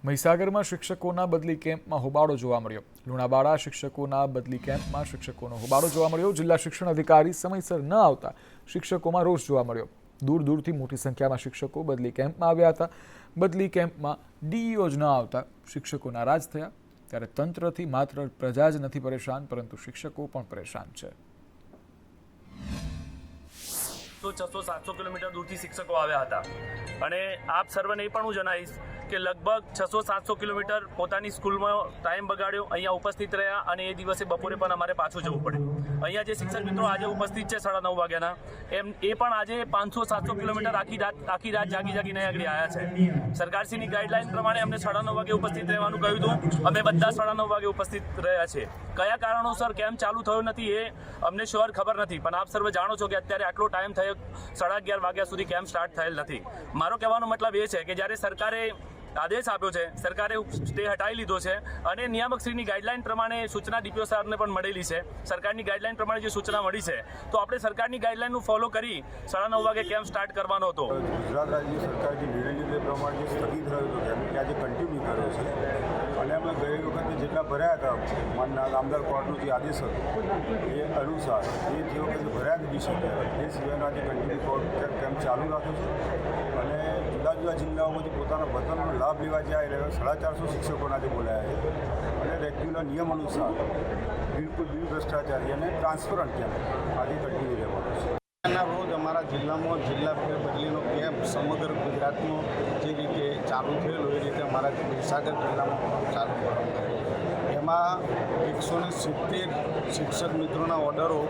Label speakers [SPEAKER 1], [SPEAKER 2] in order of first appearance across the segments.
[SPEAKER 1] મહીસાગરમાં શિક્ષકોના બદલી કેમ્પમાં હોબાળો જોવા મળ્યો। લુણાવાડા શિક્ષકોના બદલી કેમ્પમાં શિક્ષકોનો હોબાળો જોવા મળ્યો। જિલ્લા શિક્ષણ અધિકારી સમયસર ન આવતા શિક્ષકોમાં રોષ જોવા મળ્યો। દૂર દૂરથી મોટી સંખ્યામાં શિક્ષકો બદલી કેમ્પમાં આવ્યા હતા। બદલી કેમ્પમાં ડીઈઓ જ ન આવતા શિક્ષકો નારાજ થયા। ત્યારે તંત્રથી માત્ર પ્રજા જ નથી પરેશાન, પરંતુ શિક્ષકો પણ પરેશાન છે।
[SPEAKER 2] તો 600-700 કિલોમીટર દૂરથી શિક્ષકો આવ્યા હતા અને આપ સર્વને એ પણ હું જણાવીશ કે લગભગ 600-700 કિલોમીટર પોતાની સ્કૂલમાં ટાઈમ બગાડ્યો, અહીંયા ઉપસ્થિત રહ્યા અને એ દિવસે બપોરે પણ અમારે પાછું જવું પડ્યું। અહીંયા જે શિક્ષક મિત્રો આજે ઉપસ્થિત છે 9:30 વાગ્યાના, એ પણ આજે 500-700 કિલોમીટર આખી રાત જાગીને આગળ આવ્યા છે। સરકારશ્રીની ગાઈડલાઈન પ્રમાણે અમને 9:30 વાગે ઉપસ્થિત રહેવાનું કહ્યું હતું, અમે બધા 9:30 વાગે ઉપસ્થિત રહ્યા છે। કયા કારણોસર કેમ ચાલુ થયો નથી એ અમને શ્યોર ખબર નથી, પણ આપ સર્વે જાણો છો કે અત્યારે આટલો ટાઈમ થયો, 11:30 વાગ્યા સુધી કેમ સ્ટાર્ટ થયેલ નથી। મારો કહેવાનો મતલબ એ છે કે જ્યારે સરકારે આદેશ આપ્યો છે, સરકારે સ્ટે હટાવી લીધો છે અને નિયામકશ્રીની ગાઈડલાઈન પ્રમાણે સૂચના ડીપીઓ સાહેબને પણ મળેલી છે। સરકારની ગાઈડલાઈન પ્રમાણે જે સૂચના મળી છે તો આપણે સરકારની ગાઈડલાઈનનું ફોલો કરી 9:30 વાગે કેમ સ્ટાર્ટ કરવાનો હતો।
[SPEAKER 3] ગુજરાત રાજ્ય સરકારની નિર્ણય પ્રમાણે સ્થગિત રહ્યો હતો કેમ કે આજે કન્ટિન્યુ કર્યો છે અને અમે ગઈ વખતે જેટલા ભર્યા હતા માનના નામદાર કોર્ટનો જે આદેશ હતો એ અનુસાર એ જે વખતે ભર્યા જ શકે એ સિવાયનો આજે કન્ટિન્યુ કોર્ટ કેમ્પ ચાલુ રાખ્યો છે અને જુદા જુદા જિલ્લાઓમાંથી પોતાના વતનનો લાભ લેવા જાય એટલે 450 શિક્ષકોને આજે બોલાયા છે અને રેગ્યુલર નિયમ અનુસાર બિલકુલ ભ્રષ્ટાચારી અને ટ્રાન્સપરન્ટ કેમ્પ આજે કન્ટિન્યુ રહેવાનો છે।
[SPEAKER 4] રોજ અમારા જિલ્લામાં જિલ્લા ફેરબદલીનો કેમ્પ સમગ્ર ગુજરાતમાં જે રીતે ચાલુ થયેલો એ રીતે અમારા મહીસાગર જિલ્લામાં ચાલુ કરવામાં આવ્યો। એમાં 170 શિક્ષક મિત્રોના ઓર્ડરો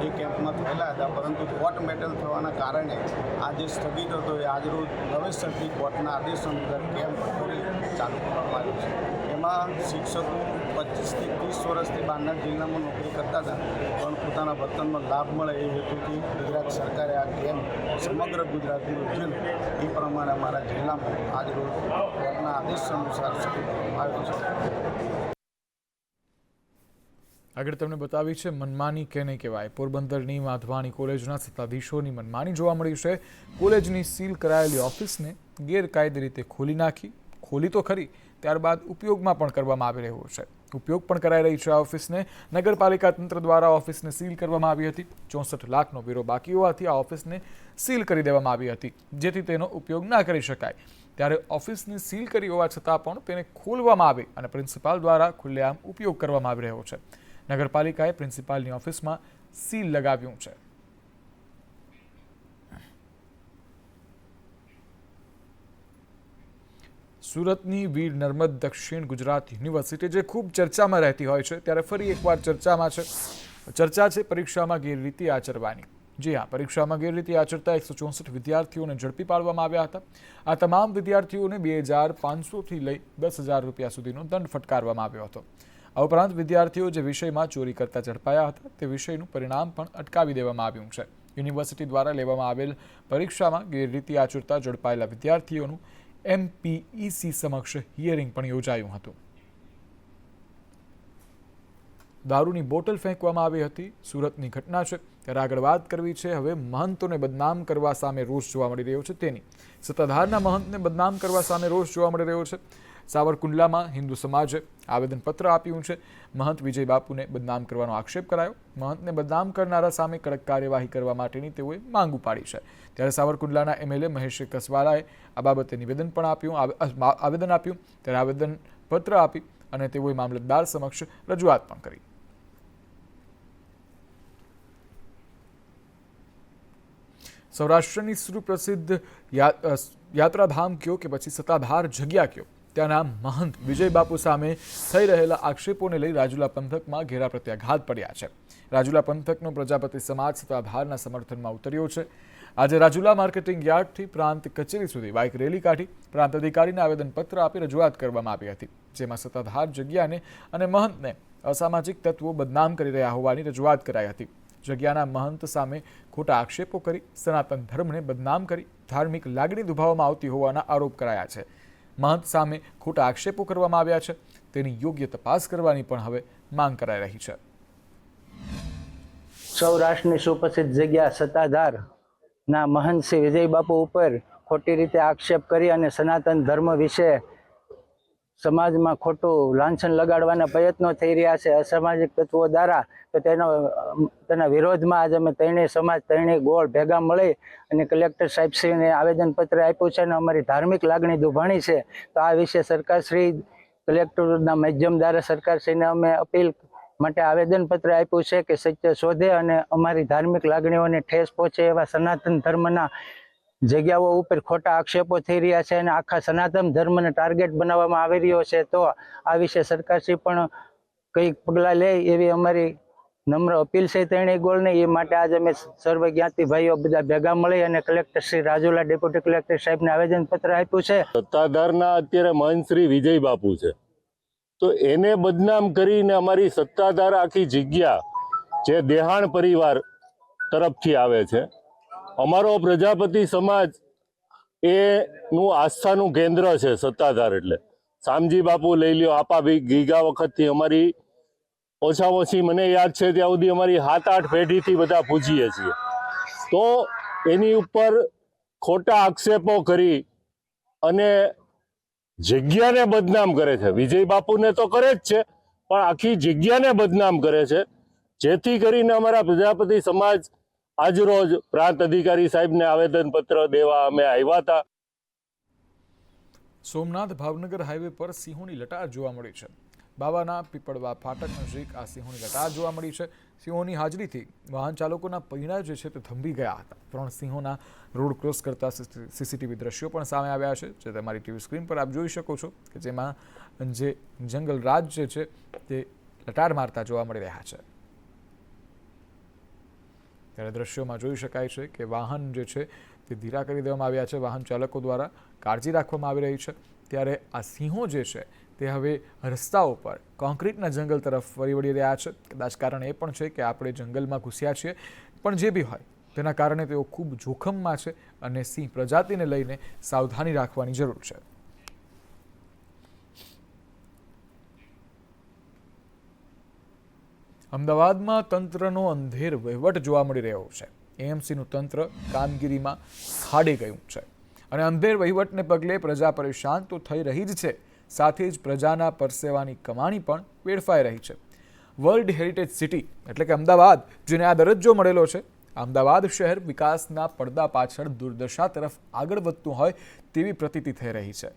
[SPEAKER 4] એ કેમ્પમાં થયેલા હતા, પરંતુ કોર્ટ મેટલ થવાના કારણે આ જે સ્થગિત હતો એ આજરોજ નવેસરથી કોર્ટના આદેશ અનુસાર કેમ્પ ફરી ચાલુ કરવામાં આવ્યો છે। એમાં શિક્ષકો 25 થી 30 વર્ષથી બહારના જિલ્લામાં નોકરી કરતા હતા, પણ પોતાના વતનનો લાભ મળે એ હેતુથી ગુજરાત સરકારે આ કેમ્પ સમગ્ર ગુજરાતનું યોજેલું એ પ્રમાણે અમારા જિલ્લામાં આજરોજ કોર્ટના આદેશ અનુસાર શરૂ કરવામાં આવ્યો છે।
[SPEAKER 1] આગળ તમને બતાવી છે મનમાની કેને કહેવાય। પોરબંદરની માધવાણી કોલેજના સત્તાધીશોની મનમાની જોવા મળી છે। કોલેજની સીલ કરાયેલી ઓફિસને ગેરકાયદે રીતે ખોલી તો ખરી, ત્યારબાદ ઉપયોગમાં પણ કરવામાં આવી રહ્યો છે। ઉપયોગ પણ કરાઈ રહી છે આ ઓફિસને। નગરપાલિકા તંત્ર દ્વારા ઓફિસને સીલ કરવામાં આવી હતી। 64 લાખનો વેરો બાકી હોવાથી આ ઓફિસને સીલ કરી દેવામાં આવી હતી, જેથી તેનો ઉપયોગ ના કરી શકાય। ત્યારે ઓફિસને સીલ કરી હોવા છતાં પણ તેને ખોલવામાં આવે અને પ્રિન્સિપાલ દ્વારા ખુલ્લેઆમ ઉપયોગ કરવામાં આવી રહ્યો છે। નગરપાલિકાએ પ્રિન્સિપાલની ઓફિસમાં સીલ લગાવ્યું છે। સુરતની વીર નર્મદ દક્ષિણ ગુજરાત યુનિવર્સિટી જે ખૂબ ચર્ચામાં રહેતી હોય છે, ત્યારે ફરી એકવાર ચર્ચામાં છે। ચર્ચા છે પરીક્ષામાં ગેરરીતિ આચરવાની। જી હા, પરીક્ષામાં ગેરરીતિ આચરતા 164 વિદ્યાર્થીઓને ઝડપી પાડવામાં આવ્યા હતા। આ તમામ વિદ્યાર્થીઓને 2500થી લઈ 10,000 રૂપિયા સુધીનો દંડ ફટકારવામાં આવ્યો હતો। આ ઉપરાંત વિદ્યાર્થીઓ જે વિષયમાં ચોરી કરતા ઝડપાયા હતા તે વિષયનું પરિણામ પણ અટકાવી દેવામાં આવ્યું છે। યુનિવર્સિટી દ્વારા લેવામાં આવેલ પરીક્ષામાં ગેરરીતિ આચરતા ઝડપાયેલા વિદ્યાર્થીઓનું MPEC સમક્ષ હિયરિંગ પણ યોજાયું હતું। દારૂની બોટલ ફેંકવામાં આવી હતી। સુરતની ઘટના છે, ત્યારે આગળ વાત કરવી છે હવે મહંતોને બદનામ કરવા સામે રોષ જોવા મળી રહ્યો છે તેની। સત્તાધારના મહંતને બદનામ કરવા સામે રોષ જોવા મળી રહ્યો છે। સાવરકુંડલામાં હિન્દુ સમાજે આવેદનપત્ર આપ્યું છે। મહંત વિજય બાપુને બદનામ કરવાનો આક્ષેપ કરાયો। મહંતને બદનામ કરનારા સામે કડક કાર્યવાહી કરવા માટેની તેઓએ માંગ ઉપાડી છે। ત્યારે સાવરકુંડલાના MLA મહેશ કસવાલાએ આ બાબતે આવેદન આપ્યું, ત્યારે આવેદનપત્ર આપી અને તેઓએ મામલતદાર સમક્ષ રજૂઆત પણ કરી। સૌરાષ્ટ્રની સુપ્રસિદ્ધ યાત્રાધામ કયો કે પછી સત્તાધાર જગ્યા કયો, ત્યાંના મહંત વિજય બાપુ સામે થઈ રહેલા આક્ષેપોને લઈ રાજુલા પંથકમાં ઘેરા પ્રત્યાઘાત પડ્યા છે। રાજુલા પંથકનો પ્રજાપતિ સમાજ સત્તાધારના સમર્થનમાં ઉતર્યો છે। આજે રાજુલા માર્કેટિંગ યાર્ડથી પ્રાંત કચેરી સુધી બાઇક રેલી કાઢી પ્રાંત અધિકારીને આવેદનપત્ર આપી રજૂઆત કરવામાં આવી હતી, જેમાં સત્તાધાર જગ્યાને અને મહંતને અસામાજિક તત્વો બદનામ કરી રહ્યા હોવાની રજૂઆત કરાઈ હતી। જગ્યાના મહંત સામે ખોટા આક્ષેપો કરી સનાતન ધર્મને બદનામ કરી ધાર્મિક લાગણી દુભાવવામાં આવતી હોવાના આરોપ કરાયા છે। મહંત સામે ખોટા આક્ષેપો કરવામાં આવ્યા છે, તેની યોગ્ય તપાસ કરવાની પણ હવે માંગ કરાઈ રહી છે।
[SPEAKER 5] સૌરાષ્ટ્રની સુપ્રસિદ્ધ જગ્યા સત્તાધારના મહંત શ્રી વિજય બાપુ ઉપર ખોટી રીતે આક્ષેપ કરી અને સનાતન ધર્મ વિશે સમાજમાં ખોટું લાંછન લગાડવાના પ્રયત્નો થઈ રહ્યા છે અસામાજિક તત્વો દ્વારા, તો તેના વિરોધમાં આજે અમે ત્રણેય સમાજ ત્રણેય ગોળ ભેગા મળી અને કલેક્ટર સાહેબશ્રીને આવેદનપત્ર આપ્યું છે અને અમારી ધાર્મિક લાગણી દુભાણી છે. તો આ વિશે સરકારશ્રી કલેક્ટરના માધ્યમ દ્વારા સરકારશ્રીને અમે અપીલ માટે આવેદનપત્ર આપ્યું છે કે સત્ય શોધે અને અમારી ધાર્મિક લાગણીઓને ઠેસ પહોંચે એવા સનાતન ધર્મના જગ્યાઓ ઉપર ખોટા આક્ષેપો થઈ રહ્યા છે અને આખા સનાતન ધર્મને ટાર્ગેટ બનાવવામાં આવી રહ્યો છે. તો આ વિશે સરકારશ્રી પણ કંઈક પગલાં લે એવી અમારી નમ્ર અપીલ છે ત્રણેય ગોળને. એ માટે આજે અમે સર્વ જ્ઞાતિ ભાઈઓ બધા ભેગા મળી અને collector Shri Rajula deputy collector સાહેબને આવેદનપત્ર આપ્યું છે.
[SPEAKER 6] સત્તાધારના અત્યારે મહંત શ્રી વિજય બાપુ છે, તો એને બદનામ કરીને અમારી સત્તાધાર આખી જગ્યા જે દેહાણ પરિવાર તરફથી આવે છે, અમારો પ્રજાપતિ સમાજ એનું આસ્થાનું કેન્દ્ર છે સત્તાધાર. એટલે શામજી બાપુ લઈ લ્યો, આપા ગીગા વખતથી અમારી ઓછામાં ઓછી મને યાદ છે ત્યાં સુધી અમારી 7-8 પેઢીથી બધા પૂજીએ છીએ. તો એની ઉપર ખોટા આક્ષેપો કરી અને જગ્યાને બદનામ કરે છે. વિજય બાપુને તો કરે જ છે, પણ આખી જગ્યાને બદનામ કરે છે, જેથી કરીને અમારા પ્રજાપતિ સમાજ આજરોજ પ્રાંત અધિકારી સાહેબને આવેદનપત્ર દેવા અમે આવ્યા હતા.
[SPEAKER 1] સોમનાથ ભાવનગર હાઈવે પર સિંહોની લટાર જોવા મળી છે. બાવાના પીપળવા ફાટક નજીક આ સિંહોની લટાર જોવા મળી છે. સિંહોની હાજરીથી વાહન ચાલકોના પૈડા જે છે તે થંભી ગયા હતા. 3 સિંહોના રોડ ક્રોસ કરતા સીસીટીવી દ્રશ્યો પણ સામે આવ્યા છે, જે તમારી ટીવી સ્ક્રીન પર આપ જોઈ શકો છો, કે જેમાં જે જંગલ રાજ જે છે તે લટાર મારતા જોવા મળી રહ્યા છે. ત્યારે દ્રશ્યોમાં જોઈ શકાય છે કે વાહન જે છે તે ધીરા કરી દેવામાં આવ્યા છે. વાહન ચાલકો દ્વારા કાળજી રાખવામાં આવી રહી છે. ત્યારે આ સિંહો જે છે તે હવે રસ્તાઓ પર કોન્ક્રીટના જંગલ તરફ ફરી વળી રહ્યા છે. કદાચ કારણ એ પણ છે કે આપણે જંગલમાં ઘૂસ્યા છીએ, પણ જે બી હોય તેના કારણે તેઓ ખૂબ જોખમમાં છે અને સિંહ પ્રજાતિને લઈને સાવધાની રાખવાની જરૂર છે. અમદાવાદમાં તંત્રનો અંધેર વહીવટ જોવા મળી રહ્યો છે. એએમસીનું તંત્ર કામગીરીમાં ખાડી ગયું છે અને અંધેર વહીવટને પગલે પ્રજા પરેશાન તો થઈ રહી જ છે, સાથે જ પ્રજાના પરસેવાની કમાણી પણ વેડફાઈ રહી છે. વર્લ્ડ હેરિટેજ સિટી એટલે કે અમદાવાદ, જેને આ દરજ્જો મળેલો છે, અમદાવાદ શહેર વિકાસના પડદા પાછળ દુર્દશા તરફ આગળ વધતું હોય તેવી પ્રતીતિ થઈ રહી છે.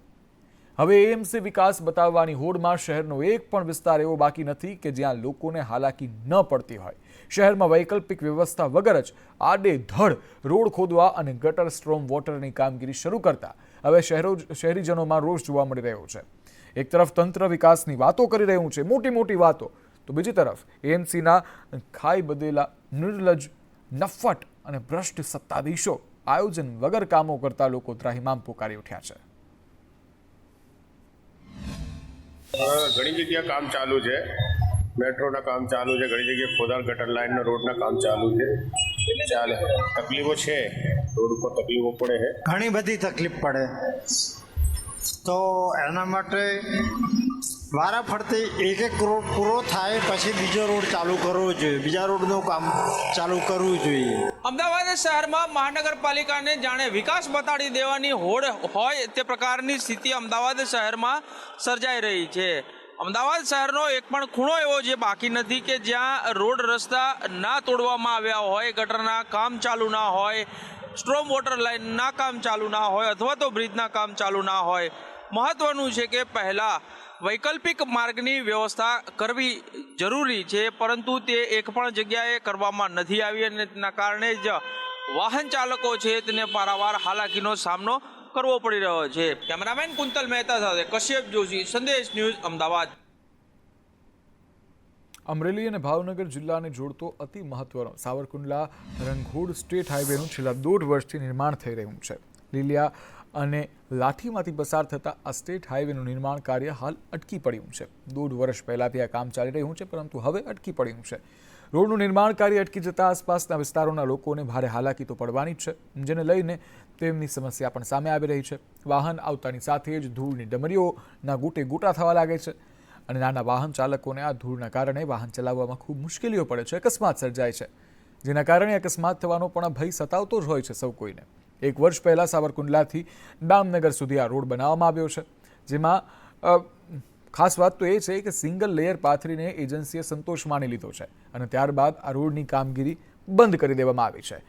[SPEAKER 1] હવે એએમસી વિકાસ બતાવવાની હોડમાં શહેરનો એક પણ વિસ્તાર એવો બાકી નથી કે જ્યાં લોકોને હાલાકી ન પડતી હોય. શહેરમાં વૈકલ્પિક વ્યવસ્થા વગર જ આડેધડ રોડ ખોદવા અને ગટર સ્ટ્રોમ વોટરની કામગીરી શરૂ કરતા હવે શહેરીજનોમાં રોષ જોવા મળી રહ્યો છે. એક તરફ તંત્ર વિકાસની વાતો કરી રહ્યું છે, મોટી મોટી વાતો, તો બીજી તરફ એએમસીના ખાઈ બદેલા નિર્લજ, નફ્ફટ અને ભ્રષ્ટ સત્તાધીશો આયોજન વગર કામો કરતા લોકો ત્રાહિમામ પોકારી ઉઠ્યા છે.
[SPEAKER 7] ઘણી જગ્યા કામ ચાલુ છે, મેટ્રોના કામ ચાલુ છે, ઘણી જગ્યાએ ખોદાણ ગટર લાઇનના રોડના કામ ચાલુ છે. ચાલે, તકલીફો છે, રોડ ઉપર તકલીફો પડે છે,
[SPEAKER 8] ઘણી બધી તકલીફ પડે. તો એના માટે વારાફરતી એક રોડ પૂરો થાય પછી બીજો રોડ ચાલુ કરવો જોઈએ, બીજા રોડનું કામ ચાલુ કરવું જોઈએ.
[SPEAKER 9] અમદાવાદ શહેરમાં મહાનગરપાલિકાને જાણે વિકાસ બતાડી દેવાની હોડ હોય તે પ્રકારની સ્થિતિ અમદાવાદ શહેરમાં સર્જાઈ રહી છે. અમદાવાદ શહેરનો એક પણ ખૂણો એવો જે બાકી નથી કે જ્યાં રોડ રસ્તા ના તોડવામાં આવ્યા હોય, ગટરના કામ ચાલુ ના હોય, સ્ટ્રોમ વોટર લાઇનના કામ ચાલુ ના હોય અથવા તો બ્રિજના કામ ચાલુ ના હોય. મહત્વનું છે કે પહેલાં વૈકલ્પિક માર્ગની વ્યવસ્થા કરવી જરૂરી છે, પરંતુ તે એક પણ જગ્યાએ કરવામાં નથી આવી અને તેના કારણે જ વાહન ચાલકો છે તેને પારાવાર હાલાકીનો સામનો કરવો પડી રહ્યો છે. કેમેરામેન કુંતલ મહેતા સાથે કશ્યપ જોશી, સંદેશ ન્યૂઝ, અમદાવાદ.
[SPEAKER 1] અમરેલી અને ભાવનગર જિલ્લાને જોડતો અતિ મહત્વનો સાવરકુંડલા રંઘોડ સ્ટેટ હાઈવેનું છેલ્લા 1.5 વર્ષથી નિર્માણ થઈ રહ્યું છે. લીલિયા અને લાઠીમાંથી પસાર થતા આ સ્ટેટ હાઈવેનું નિર્માણ કાર્ય હાલ અટકી પડ્યું છે. 1.5 વર્ષ પહેલાંથી આ કામ ચાલી રહ્યું છે, પરંતુ હવે અટકી પડ્યું છે. રોડનું નિર્માણ કાર્ય અટકી જતાં આસપાસના વિસ્તારોના લોકોને ભારે હાલાકી તો પડવાની જ છે, જેને લઈને તેમની સમસ્યા પણ સામે આવી રહી છે. વાહન આવતાની સાથે જ ધૂળની ડમરીઓના ગૂટે ગૂટા થવા લાગે છે અને નાના વાહન ચાલકોને આ ધૂળના કારણે વાહન ચલાવવામાં ખૂબ મુશ્કેલીઓ પડે છે, અકસ્માત સર્જાય છે, જેના કારણે અકસ્માત થવાનો પણ ભય સતાવતો જ હોય છે સૌ કોઈને. 1 વર્ષ પહેલાં સાવરકુંડલાથી દામનગર સુધી આ રોડ બનાવવામાં આવ્યો છે, જેમાં ખાસ વાત તો એ છે કે સિંગલ લેયર પાથરીને એજન્સીએ સંતોષ માની લીધો છે અને ત્યારબાદ આ રોડની કામગીરી બંધ કરી દેવામાં આવી છે.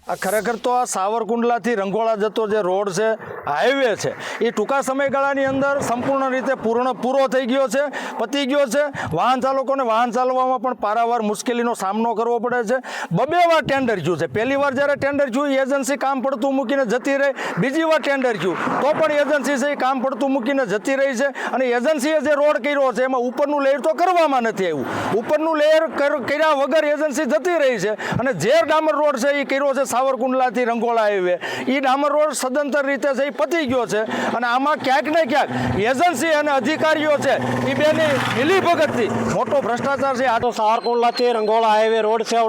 [SPEAKER 10] આ ખરેખર તો આ સાવરકુંડલાથી રંગોળા જતો જે રોડ છે, હાઈવે છે, એ ટૂંકા સમયગાળાની અંદર સંપૂર્ણ રીતે પૂરો થઈ ગયો છે, પતી ગયો છે. વાહન ચાલકોને વાહન ચાલવામાં પણ પારાવાર મુશ્કેલીનો સામનો કરવો પડે છે. 2 વાર ટેન્ડર થયું છે. પહેલી વાર જ્યારે ટેન્ડર થયું એજન્સી કામ પડતું મૂકીને જતી રહી, બીજી વાર ટેન્ડર થયું તો પણ એજન્સી છે એ કામ પડતું મૂકીને જતી રહી છે. અને એજન્સીએ જે રોડ કર્યો છે એમાં ઉપરનું લેયર તો કરવામાં નથી આવ્યું. ઉપરનું લેયર કર્યા વગર એજન્સી જતી રહી છે. અને જે ડામર રોડ છે એ કર્યો છે સાવરકુંડલાથી રંગોળા હાઈવે, એ ડામર રોડ સદંતર રીતે છે એ પતી ગયો છે. અને આમાં ક્યાંક ને ક્યાંક એજન્સી અને અધિકારીઓ છે એ બેની મિલીભગતથી મોટો ભ્રષ્ટાચાર છે.
[SPEAKER 11] આ તો સાવરકુંડલાથી રંગોળા હાઈવે રોડ છે,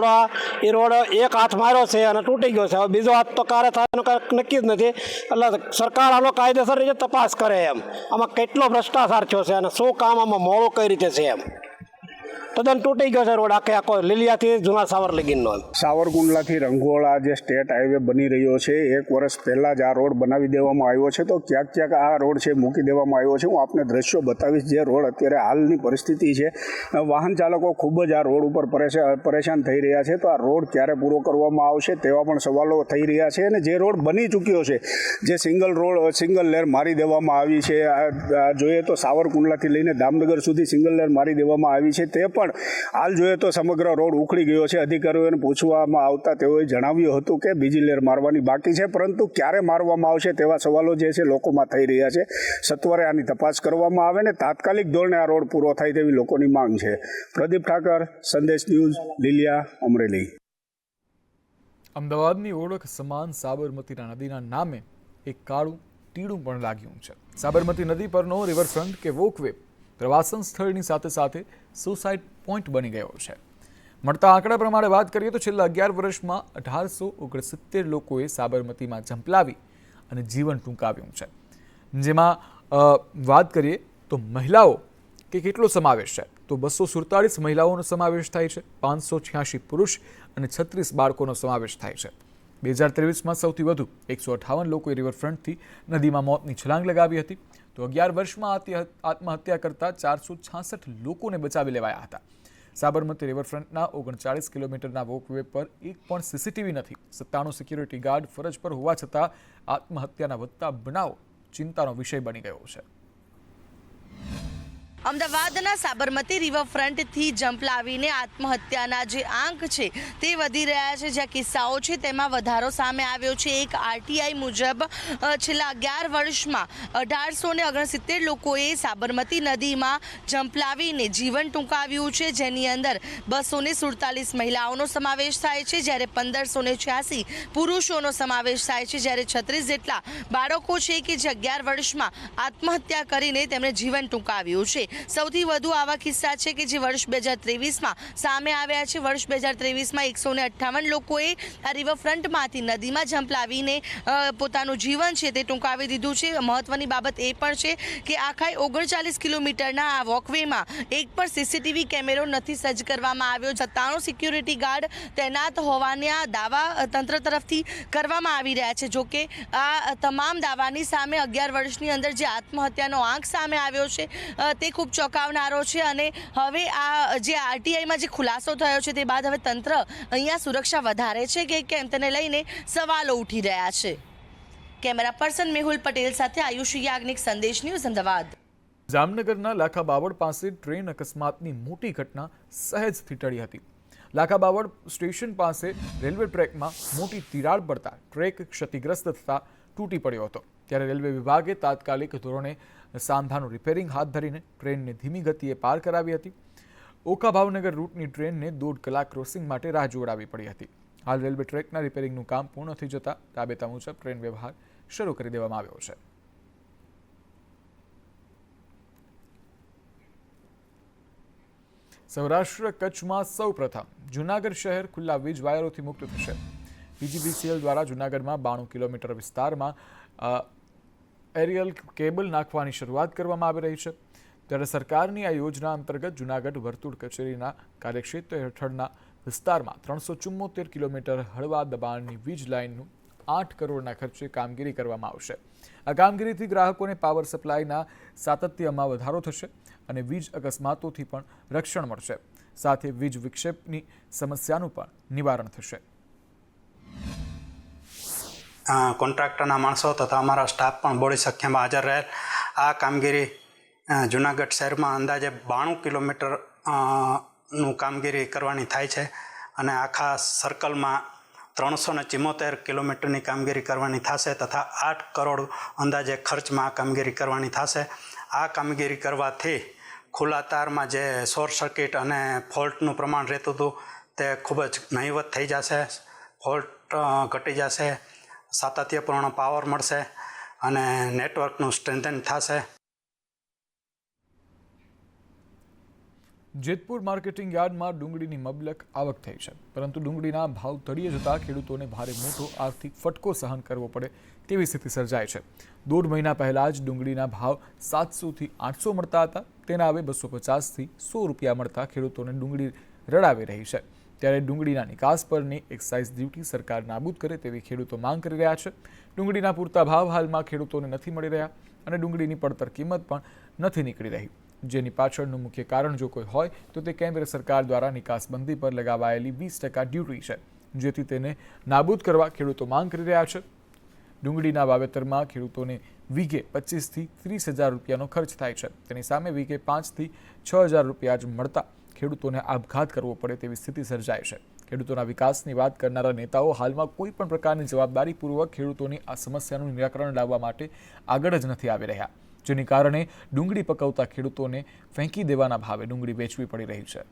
[SPEAKER 11] એ રોડ એક હાથ માર્યો છે અને તૂટી ગયો છે. હવે બીજો હાથ તો ક્યારે થાય એનું કાંઈ નક્કી જ નથી. એટલે સરકાર આનો કાયદેસર રીતે તપાસ કરે એમ. આમાં કેટલો ભ્રષ્ટાચાર થયો છે અને શું કામ આમાં મોડું કઈ રીતે છે એમ. તદ્દન તૂટી ગયો છે રોડ આખો લીલિયાથી જૂના સાવર લગીનનો.
[SPEAKER 3] સાવરકુંડલાથી રંગોળા જે સ્ટેટ હાઈવે બની રહ્યો છે, 1 વર્ષ પહેલાં જ આ રોડ બનાવી દેવામાં આવ્યો છે. તો ક્યાંક આ રોડ છે મૂકી દેવામાં આવ્યો છે. હું આપને દ્રશ્યો બતાવીશ જે રોડ અત્યારે હાલની પરિસ્થિતિ છે. વાહન ચાલકો ખૂબ જ આ રોડ ઉપર પરેશાન થઈ રહ્યા છે. તો આ રોડ ક્યારે પૂરો કરવામાં આવશે તેવા પણ સવાલો થઈ રહ્યા છે. અને જે રોડ બની ચૂક્યો છે, જે સિંગલ લેર મારી દેવામાં આવી છે, જોઈએ તો સાવરકુંડલાથી લઈને દામનગર સુધી સિંગલ લેર મારી દેવામાં આવી છે, તે પણ હાલ જોઈએ તો સમગ્ર રોડ ઉખડી ગયો છે. અધિકારીઓને પૂછવામાં આવતા તેઓએ જણાવ્યું હતું કે બીજી લેર મારવાની બાકી છે, પરંતુ ક્યારે મારવામાં આવશે તેવા સવાલો જે છે લોકોમાં થઈ રહ્યા છે. સત્વરે આની તપાસ કરવામાં આવે ને તાત્કાલિક ધોરણે આ રોડ પૂરો થાય તેવી લોકોની માંગ છે. પ્રદીપ ઠાકર, સંદેશ ન્યૂઝ, લીલિયા, અમરેલી.
[SPEAKER 1] અમદાવાદની ઓળખ સમાન સાબરમતીના નદીના નામે એક કાળું ટીડું પણ લાગ્યું છે. સાબરમતી નદી પરનો રિવરફ્રન્ટ કે વોકવે પ્રવાસન સ્થળની સાથે સાથે સુસાઇડ પોઈન્ટ બની ગયો છે. મળતા આંકડા પ્રમાણે વાત કરીએ તો છેલ્લા 11 વર્ષમાં 1869 લોકોએ સાબરમતીમાં ઝંપલાવી અને જીવન ટૂંકાવ્યું છે. જેમાં વાત કરીએ તો મહિલાઓ કે કેટલો સમાવેશ છે તો 247 મહિલાઓનો સમાવેશ થાય છે, 586 પુરુષ અને 36 બાળકોનો સમાવેશ થાય છે. 2023માં સૌથી વધુ 158 લોકોએ રિવરફ્રન્ટથી નદીમાં મોતની છલાંગ લગાવી હતી. તો 11 વર્ષમાં આત્મહત્યા કરતા 466 લોકોને બચાવી લેવાયા હતા. સાબરમતી રિવરફ્રન્ટના 39 કિલોમીટરના વોકવે પર એક પણ સીસીટીવી નથી. 97 સિક્યુરિટી ગાર્ડ ફરજ પર હોવા છતાં આત્મહત્યાના વધતા બનાવો ચિંતાનો વિષય બની ગયો છે.
[SPEAKER 12] અમદાવાદના સાબરમતી રિવરફ્રન્ટથી જમ્પ લાવીને આત્મહત્યાના જે આંક છે તે વધી રહ્યા છે. જ્યાં કિસ્સાઓ છે તેમાં વધારો સામે આવ્યો છે. એક આરટીઆઈ મુજબ છેલ્લા 11 વર્ષમાં 1869 લોકોએ સાબરમતી નદીમાં જમ્પ લાવીને જીવન ટૂંકાવ્યું છે, જેની અંદર 247 મહિલાઓનો સમાવેશ થાય છે, જ્યારે 1586 પુરુષોનો સમાવેશ થાય છે, જ્યારે 36 જેટલા બાળકો છે કે જે 11 વર્ષમાં આત્મહત્યા કરીને તેમણે જીવન ટૂંકાવ્યું છે. સૌથી વધુ આવા કિસ્સા છે કે જે વર્ષ 2023માં સામે આવ્યા છે. વર્ષ 2023માં 158 લોકોએ આ રિવરફ્રન્ટમાંથી નદીમાં જમ્પ લાવીને પોતાનું જીવન છે તે ટૂંકાવી દીધું છે. મહત્વની બાબત એ પણ છે કે આખા 39 કિલોમીટરના આ વોકવેમાં એક પણ સીસીટીવી કેમેરો નથી સજ્જ કરવામાં આવ્યો. 97 સિક્યુરિટી ગાર્ડ તૈનાત હોવાના દાવા તંત્ર તરફથી કરવામાં આવી રહ્યા છે. જોકે આ તમામ દાવાની સામે 11 વર્ષની અંદર જે આત્મહત્યાનો આંક સામે આવ્યો છે તે ખૂબ ચોંકાવનારો છે. અને હવે આ જે આરટીઆઈમાં જે ખુલાસો થયો છે તે બાદ હવે તંત્ર અહીંયા સુરક્ષા વધારે છે કે કેમ તેને લઈને સવાલો ઉઠી રહ્યા છે. કેમેરા પર્સન મેહુલ પટેલ સાથે આયુષી યાજ્ઞિક, સંદેશ ન્યૂઝ, અમદાવાદ.
[SPEAKER 1] જામનગરના લાખાબાવડ પાસે ટ્રેન અકસ્માતની મોટી ઘટના સહેજથી ટળી હતી. લાખાબાવડ સ્ટેશન પાસે રેલવે ટ્રેકમાં મોટી તિરાડ પડતા ટ્રેક ક્ષતિગ્રસ્ત થતા તૂટી પડ્યો હતો. ત્યારે રેલવે વિભાગે તાત્કાલિક ધોરણે સાંધાનું રિપેરિંગ હાથ ધરીને ટ્રેનને ધીમી ગતિએ પાર કરાવી હતી. ઓખા ભાવનગર રૂટની ટ્રેનને 1.5 કલાક ક્રોસિંગ માટે રાહ જોડાવી પડી હતી. હાલ રેલવે ટ્રેકના રિપેરિંગનું કામ પૂર્ણ થઈ જતા રાબેતા મુજબ ટ્રેન વ્યવહાર શરૂ કરી દેવામાં આવ્યો છે. સૌરાષ્ટ્ર કચ્છમાં સૌપ્રથમ જૂનાગઢ શહેર ખુલ્લા વીજ વાયરોથી મુક્ત થશે. પીજીવીસીએલ દ્વારા જૂનાગઢમાં 92 કિલોમીટર વિસ્તારમાં એરિયલ કેબલ નાખવાની શરૂઆત કરવામાં આવી રહી છે. ત્યારે સરકારની આ યોજના અંતર્ગત જૂનાગઢ વર્તુળ કચેરીના કાર્યક્ષેત્ર હેઠળના વિસ્તારમાં 374 કિલોમીટર હળવા દબાણની વીજ લાઇનનું 8 કરોડના ખર્ચે કામગીરી કરવામાં આવશે. આ કામગીરીથી ગ્રાહકોને પાવર સપ્લાયના સાતત્યમાં વધારો થશે અને વીજ અકસ્માતોથી પણ રક્ષણ મળશે. સાથે વીજ વિક્ષેપની સમસ્યાનું પણ નિવારણ થશે.
[SPEAKER 13] કોન્ટ્રાક્ટરના માણસો તથા અમારા સ્ટાફ પણ બોડી સંખ્યામાં હાજર રહેલ. આ કામગીરી જૂનાગઢ શહેરમાં અંદાજે 92 કિલોમીટર નું કામગીરી કરવાની થાય છે અને આખા સર્કલમાં 374 કિલોમીટરની કામગીરી કરવાની થશે તથા 8 કરોડ અંદાજે ખર્ચમાં આ કામગીરી કરવાની થશે. આ કામગીરી કરવાથી ખુલ્લા તારમાં જે શોર્ટ સર્કિટ અને ફોલ્ટનું પ્રમાણ રહેતું હતું તે ખૂબ જ નહીવત થઈ જશે. ફોલ્ટ ઘટી જશે, સાતત્યપૂર્ણ પાવર મળશે અને નેટવર્કનું સ્ટ્રેન્થન થશે.
[SPEAKER 1] જેતપુર માર્કેટિંગ યાર્ડમાં ડુંગળીની મબલક આવક થઈ છે, પરંતુ ડુંગળીના ભાવ તળિયે જતાં ખેડૂતોને ભારે મોટો આર્થિક ફટકો સહન કરવો પડે તેવી સ્થિતિ સર્જાય છે. 1.5 મહિના પહેલાં જ ડુંગળીના ભાવ 700થી 800 મળતા હતા, તેના હવે 250થી 100 રૂપિયા મળતા ખેડૂતોને ડુંગળી રડાવી રહી છે. ત્યારે ડુંગળીના નિકાસ પરની એક્સાઇઝ ડ્યુટી સરકાર નાબૂદ કરે તેવી ખેડૂતો માંગ કરી રહ્યા છે. ડુંગળીના પૂરતા ભાવ હાલમાં ખેડૂતોને નથી મળી રહ્યા અને ડુંગળીની પડતર કિંમત પણ નથી નીકળી રહી, જેની પાછળનું મુખ્ય કારણ જો કોઈ હોય તો તે કેન્દ્ર સરકાર દ્વારા નિકાસબંધી પર લગાવાયેલી 20% ડ્યુટી છે, જેથી તેને નાબૂદ કરવા ખેડૂતો માંગ કરી રહ્યા છે. ડુંગળીના વાવેતરમાં ખેડૂતોને વીઘે 25થી 30,000 રૂપિયાનો ખર્ચ થાય છે, તેની સામે વીઘે 5થી 6,000 રૂપિયા જ મળતા ખેડૂતોને આપઘાત કરવો પડે તેવી સ્થિતિ સર્જાય છે. ખેડૂતોના વિકાસની વાત કરનારા નેતાઓ હાલમાં કોઈ પણ પ્રકારની જવાબદારીપૂર્વક ખેડૂતોની આ સમસ્યાનું નિરાકરણ લાવવા માટે આગળ જ નથી આવી રહ્યા, જેને કારણે ડુંગળી પકવતા ખેડૂતોને ફેંકી દેવાના ભાવે ડુંગળી વેચવી પડી રહી છે.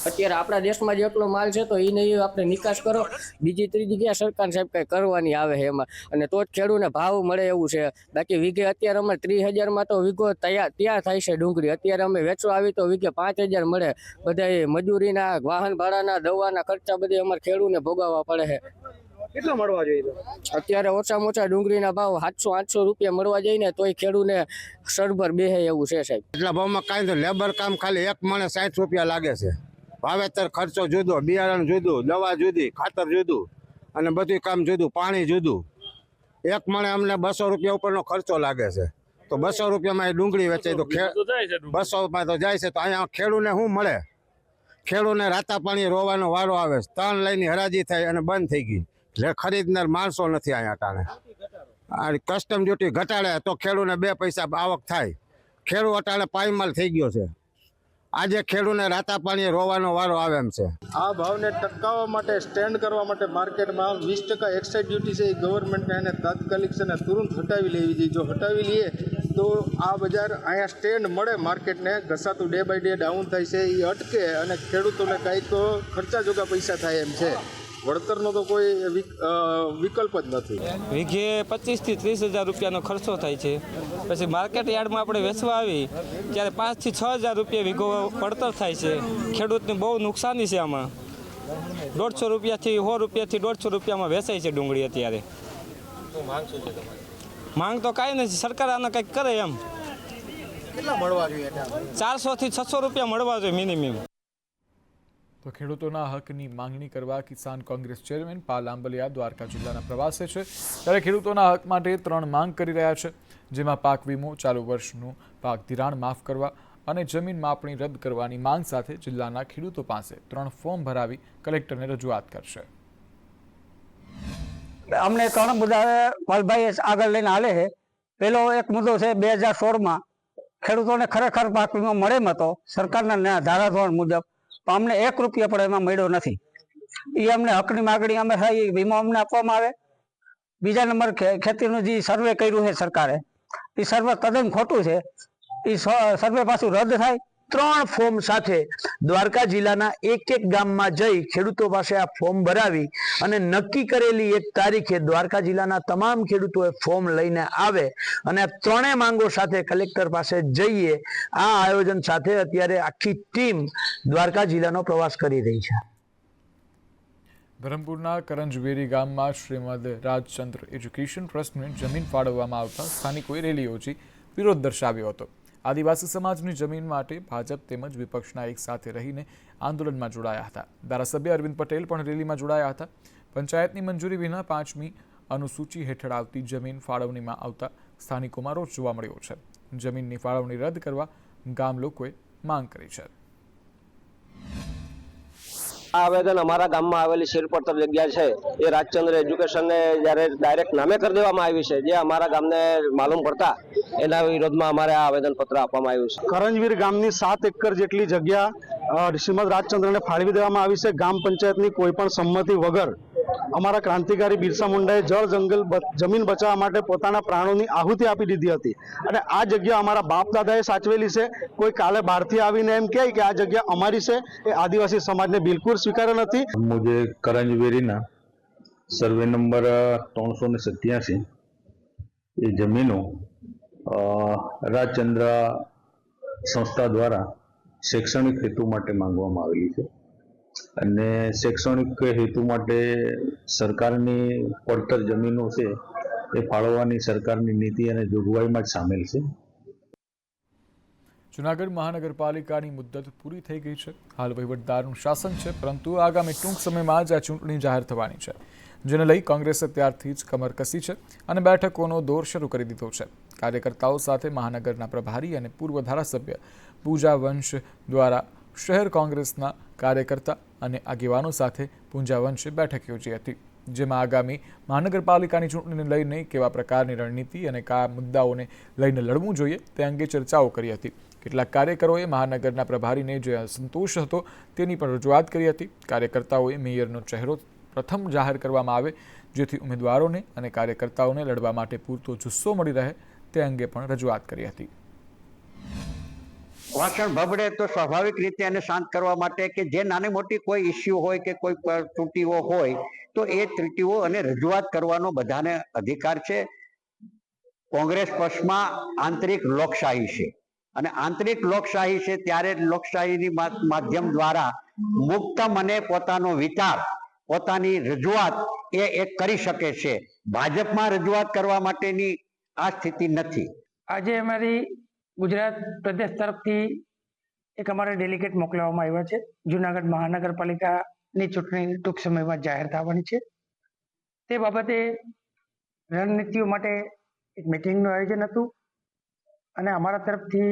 [SPEAKER 14] અત્યારે આપણા દેશમાં જેટલો માલ છે તો એ નહીં આપણે નિકાસ કરો, બીજી ત્રીજી જગ્યાએ સરકાર સાહેબ કંઈ કરવાની આવે છે એમાં, અને તો જ ખેડૂતને ભાવ મળે એવું છે. બાકી વીઘે અત્યારે અમે 30,000માં તો વીઘો તૈયાર થાય છે ડુંગળી. અત્યારે અમે વેચવા આવી તો વીઘે 5,000 મળે. બધા મજૂરીના, વાહન ભાડાના, દવાના ખર્ચા બધે અમારે ખેડૂતને ભોગવવા પડે છે.
[SPEAKER 11] કેટલા મળવા જોઈએ?
[SPEAKER 14] અત્યારે ઓછામાં ઓછા ડુંગળીના ભાવ 700-800 રૂપિયા મળવા જાય ને તોય ખેડૂતને સરભર બેહે એવું છે સાહેબ.
[SPEAKER 4] એટલા ભાવમાં કાંઈ તો લેબર કામ ખાલી એક મણે 60 રૂપિયા લાગે છે. વાવેતર ખર્ચો જુદો, બિયારણ જુદું, દવા જુદી, ખાતર જુદું અને બધું કામ જુદું, પાણી જુદું. એક મણે અમને 200 રૂપિયા ઉપરનો ખર્ચો લાગે છે. તો 200 રૂપિયામાં એ ડુંગળી વેચાય તો 200માં તો જાય છે. તો અહીંયા ખેડૂતને શું મળે? ખેડૂતને રાતા પાણી રોવાનો વારો આવે. 3 લાઈનની હરાજી થાય અને બંધ થઈ ગઈ. એટલે ખરીદનાર માણસો નથી અહીંયા ટાણે. આ કસ્ટમ ડ્યુટી ઘટાડે તો ખેડૂતને 2 પૈસા આવક થાય. ખેડૂત અટાણે પાયમાલ થઈ ગયો છે. આજે ખેડૂતને રાતા પાણીએ રોવાનો વારો આવે એમ છે.
[SPEAKER 10] આ ભાવને ટકાવવા માટે, સ્ટેન્ડ કરવા માટે માર્કેટમાં 20% એક્સાઇઝ ડ્યુટી છે એ ગવર્મેન્ટને એને તાત્કાલિક છે ને તુરંત હટાવી લેવી જોઈએ. જો હટાવી લઈએ તો આ બજાર અહીંયા સ્ટેન્ડ મળે, માર્કેટને ઘસાતું ડે બાય ડે ડાઉન થાય છે એ અટકે અને ખેડૂતોને કાંઈક ખર્ચા જોગા પૈસા થાય એમ છે. વળતરનો તો કોઈ વિકલ્પ જ નથી.
[SPEAKER 9] વીઘે 25,000થી 30,000 રૂપિયાનો ખર્ચો થાય છે. પછી માર્કેટ યાર્ડમાં આપણે વેચવા આવી ત્યારે 5,000થી 6,000 રૂપિયા વીઘો પડતર થાય છે. ખેડૂતને બહુ નુકસાની છે આમાં. 150 રૂપિયાથી 100 રૂપિયાથી 150 રૂપિયામાં વેચાય છે ડુંગળી અત્યારે. માંગ તો કાંઈ નથી, સરકાર આને કંઈક કરે એમ.
[SPEAKER 11] કેટલા મળવા જોઈએ?
[SPEAKER 9] 400થી 600 રૂપિયા મળવા જોઈએ મિનિમમ.
[SPEAKER 1] તો ખેડૂતોના હકની માંગણી કરવા કિસાન કોંગ્રેસ ચેરમેન પાલ આંબલિયા દ્વારકા જિલ્લાના પ્રવાસે છે. ત્યારે ખેડૂતોના હક માટે 3 માંગ કરી રહ્યા છે, જેમાં પાક વીમો, ચાલુ વર્ષનું પાક ધિરાણ માફ કરવા અને જમીન માપણી રદ કરવાની માંગ સાથે જિલ્લાના ખેડૂતો પાસે 3 ફોર્મ ભરાવી કલેક્ટરને રજૂઆત કરશે.
[SPEAKER 5] અમને 3 મુદ્દા પાલભાઈ આગળ લઈને હાલે છે. પહેલો એક મુદ્દો છે 2016માં ખેડૂતોને ખરેખર પાક વીમો મળે હતો સરકારના ધારાધોરણ મુજબ, તો અમને 1 રૂપિયા પણ એમાં મળ્યો નથી. એ અમને હકની માગણી અમે થાય વીમો અમને આપવામાં આવે. બીજા નંબર ખેતીનું જે સર્વે કર્યું છે સરકારે, એ સર્વે તદ્દન ખોટું છે. એ સર્વે પાછું રદ થાય.
[SPEAKER 15] 3 ફોર્મ સાથે દ્વારકા જિલ્લાના એક ગામમાં જઈ ખેડૂતો પાસે આ ફોર્મ ભરાવી અને નક્કી કરેલી એક તારીખે દ્વારકા જિલ્લાના તમામ ખેડૂતોએ ફોર્મ લઈને આવે અને 3 માંગો સાથે કલેક્ટર પાસે જઈએ. આ આયોજન સાથે અત્યારે આખી ટીમ દ્વારકા જિલ્લાનો પ્રવાસ કરી રહી છે.
[SPEAKER 1] ધરમપુરના કરંજવેરી ગામમાં શ્રીમદ રાજચંદ્ર એજ્યુકેશન ટ્રસ્ટને જમીન ફાળવવામાં આવતા સ્થાનિકોએ રેલી યોજી વિરોધ દર્શાવ્યો હતો. આદિવાસી સમાજની જમીન માટે ભાજપ તેમજ વિપક્ષના એક સાથે રહીને આંદોલનમાં જોડાયા હતા. ધારાસભ્ય અરવિંદ પટેલ પણ રેલીમાં જોડાયા હતા. પંચાયતની મંજૂરી વિના 5મી અનુસૂચિ હેઠળ આવતી જમીન ફાળવણીમાં આવતા સ્થાનિકોમાં રોષ જોવા મળ્યો છે. જમીનની ફાળવણી રદ કરવા ગામ લોકોએ માંગ કરી છે.
[SPEAKER 11] આ આવેદન અમારા ગામમાં આવેલી શિરપત્ર જગ્યા છે એ રાજચંદ્ર એજ્યુકેશનને જ્યારે ડાયરેક્ટ નામે કરી દેવામાં આવી છે, જે અમારા ગામને માલુમ પડતા એના વિરોધમાં અમારે આ આવેદનપત્ર આપવામાં આવ્યું છે.
[SPEAKER 10] કરંજવીર ગામની 7 એકર જેટલી જગ્યા શ્રીમદ રાજચંદ્રને ફાળવી દેવામાં આવી છે. ગ્રામ પંચાયતની કોઈ પણ સંમતિ વગર અમારા ક્રાંતિકારી બિરસા મુંડાએ જળ જંગલ જમીન બચાવવા માટે પોતાના પ્રાણોની આહુતિ આપી દીધી હતી અને આ જગ્યા અમારા બાપ દાદાએ સાચવેલી છે. કોઈ કાલે બહારથી આવીને એમ કહે કે આ જગ્યા અમારી છે, એ આદિવાસી સમાજને બિલકુલ સ્વીકાર્ય નથી.
[SPEAKER 6] मुझे करंजवेरीना सर्वे नंबर 387 ये जमीनों રાજચંદ્ર સંસ્થા દ્વારા શૈક્ષણિક હેતુ માટે માંગવામાં આવેલી છે અને શૈક્ષણિક હેતુ માટે સરકારની પડતર જમીનો છે એ ફાળવવાની સરકારની નીતિ અને જોગવાઈમાં જ સામેલ છે.
[SPEAKER 1] જૂનાગઢ મહાનગરપાલિકાની મુદ્દત પૂરી થઈ ગઈ છે. હાલ વહીવટદારનું શાસન છે, પરંતુ આગામી ટૂંક સમયમાં જ આ ચૂંટણી જાહેર થવાની છે, જેને લઈ કોંગ્રેસે ત્યારથી જ કમર કસી છે અને બેઠકોનો દોર શરૂ કરી દીધો છે. કાર્યકર્તાઓ સાથે મહાનગરના પ્રભારી અને પૂર્વ ધારાસભ્ય પૂજા વંશ દ્વારા શહેર કોંગ્રેસના કાર્યકર્તા અને આગેવાનો સાથે પૂજા વંશે બેઠક યોજી હતી, જેમાં આગામી મહાનગરપાલિકાની ચૂંટણીને લઈને કેવા પ્રકારની રણનીતિ અને કયા મુદ્દાઓને લઈને લડવું જોઈએ તે અંગે ચર્ચાઓ કરી હતી. કેટલાક કાર્યકરોએ મહાનગરના પ્રભારીને જે અસંતોષ હતો તેની પણ રજૂઆત કરી હતી. કાર્યકર્તાઓએ મેયરનો ચહેરો પ્રથમ જાહેર કરવામાં આવે, જેથી ઉમેદવારોને અને કાર્યકર્તાઓને લડવા માટે પૂરતો જુસ્સો મળી રહે તે અંગે પણ રજૂઆત કરી હતી.
[SPEAKER 15] વાસણ ભબડે તો સ્વાભાવિક રીતે એને શાંત કરવા માટે કે જે નાની મોટી કોઈ ઇસ્યુ હોય કે કોઈ ત્રુટીઓ હોય તો એ ત્રુટીઓ અને રજૂઆત કરવાનો બધાને અધિકાર છે. કોંગ્રેસ પક્ષમાં આંતરિક લોકશાહી છે અને આંતરિક લોકશાહી છે ત્યારે લોકશાહીની માધ્યમ દ્વારા મુક્ત મને પોતાનો વિચાર, પોતાની રજૂઆત એ કરી શકે છે. ભાજપમાં રજૂઆત કરવા માટેની આ સ્થિતિ નથી.
[SPEAKER 14] આજે અમારી ગુજરાત પ્રદેશ તરફથી એક અમારા ડેલિગેટ મોકલવામાં આવ્યા છે. જૂનાગઢ મહાનગરપાલિકાની ચૂંટણી ટૂંક સમયમાં જાહેર થવાની છે. તે બાબતે રણનીતિઓ માટે એક મિટિંગનું આયોજન હતું અને અમારા તરફથી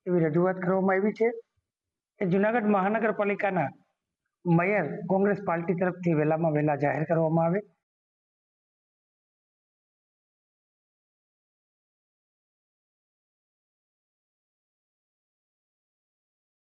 [SPEAKER 14] એવી રજૂઆત કરવામાં આવી છે કે જૂનાગઢ મહાનગરપાલિકાના મેયર કોંગ્રેસ પાર્ટી તરફથી વહેલામાં વહેલા જાહેર કરવામાં આવે.